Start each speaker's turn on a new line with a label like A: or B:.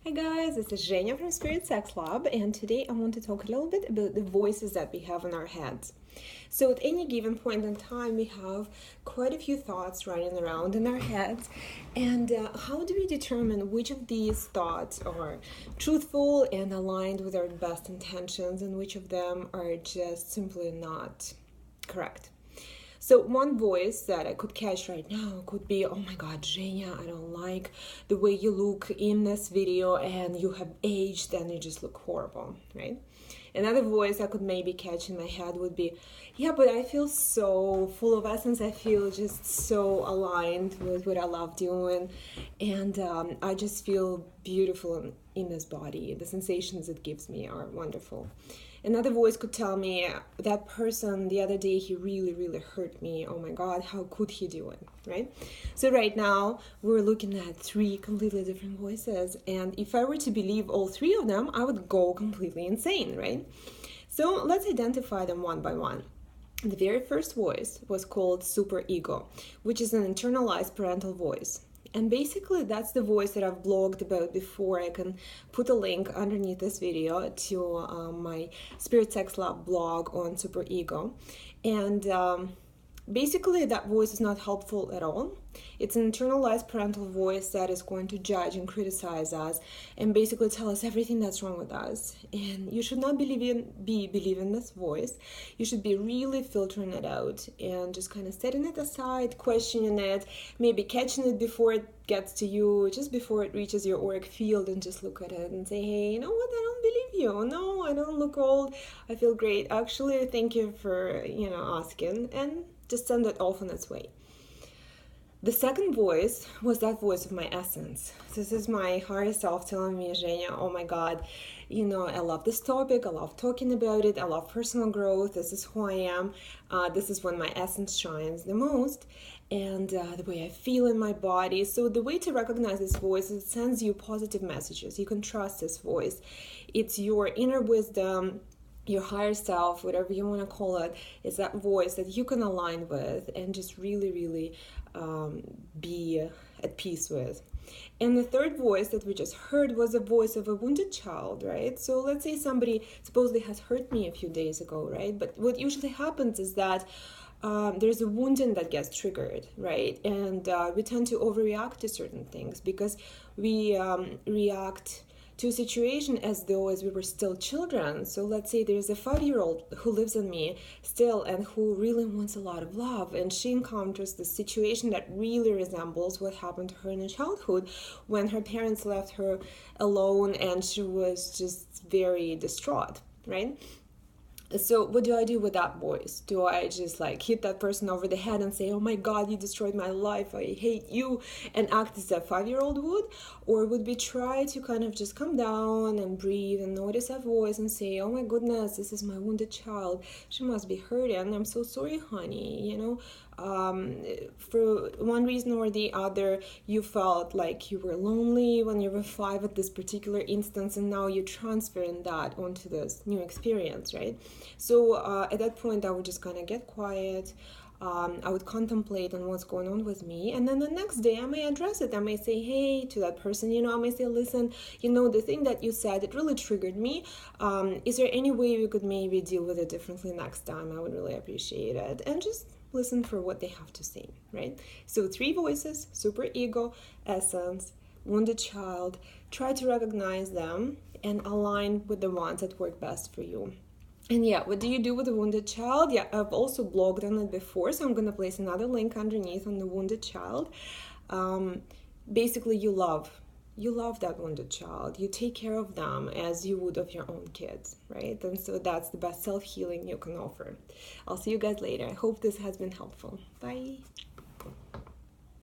A: Hi guys, this is Zhenya from Spirit Sex Lab, and today I want to talk a little bit about the voices that we have in our heads. So at any given point in time, we have quite a few thoughts running around in our heads, and how do we determine which of these thoughts are truthful and aligned with our best intentions, and which of them are just simply not correct? So one voice that I could catch right now could be, oh my God, Zhenya, I don't like the way you look in this video and you have aged and you just look horrible, right? Another voice I could maybe catch in my head would be, yeah, but I feel so full of essence. I feel just so aligned with what I love doing. And I just feel beautiful in this body. The sensations it gives me are wonderful. Another voice could tell me, that person the other day, he really hurt me. Oh my God, how could he do it, right? So right now, we're looking at three completely different voices. And if I were to believe all three of them, I would go completely insane, right? So let's identify them one by one. The very first voice was called super ego, which is an internalized parental voice. And basically that's the voice that I've blogged about before. I can put a link underneath this video to my Spirit Sex Lab blog on super ego. And basically that voice is not helpful at all. It's an internalized parental voice that is going to judge and criticize us and basically tell us everything that's wrong with us. And you should not believe in this voice. You should be really filtering it out and just kind of setting it aside, questioning it, maybe catching it before it gets to you, just before it reaches your auric field, and just look at it and say, hey, you know what, I don't believe you. No, I don't look old. I feel great. Actually, thank you for, asking, and just send it off on its way. The second voice was that voice of my essence. This is my higher self telling me, Zhenya, oh my God, I love this topic. I love talking about it. I love personal growth. This is who I am. This is when my essence shines the most, and the way I feel in my body. So the way to recognize this voice is it sends you positive messages. You can trust this voice. It's your inner wisdom, your higher self, whatever you want to call it, is that voice that you can align with and just really be at peace with. And the third voice that we just heard was the voice of a wounded child, right? So let's say somebody supposedly has hurt me a few days ago, right? But what usually happens is that there's a wounding that gets triggered, right? And we tend to overreact to certain things because we react to a situation as though as we were still children. So let's say there's a 5-year-old who lives in me still and who really wants a lot of love, and she encounters this situation that really resembles what happened to her in her childhood when her parents left her alone and she was just very distraught, right? So what do I do with that voice? Do I just hit that person over the head and say, oh my God, you destroyed my life, I hate you, and act as a 5-year-old would? Or would we try to kind of just come down and breathe and notice that voice and say, oh my goodness, this is my wounded child. She must be hurting. I'm so sorry, honey. For one reason or the other, you felt like you were lonely when you were 5 at this particular instance, and now you're transferring that onto this new experience, right? So at that point, I would just kind of get quiet. I would contemplate on what's going on with me, and then the next day I may address it. I may say, hey, to that person, I may say, listen, the thing that you said, it really triggered me. Is there any way we could maybe deal with it differently next time? I would really appreciate it. And just listen for what they have to say, right? So 3 voices: super ego, essence, wounded child. Try to recognize them and align with the ones that work best for you. And yeah, what do you do with a wounded child? Yeah, I've also blogged on it before, so I'm going to place another link underneath on the wounded child. Basically, you love that wounded child. You take care of them as you would of your own kids, right? And so that's the best self-healing you can offer. I'll see you guys later. I hope this has been helpful. Bye.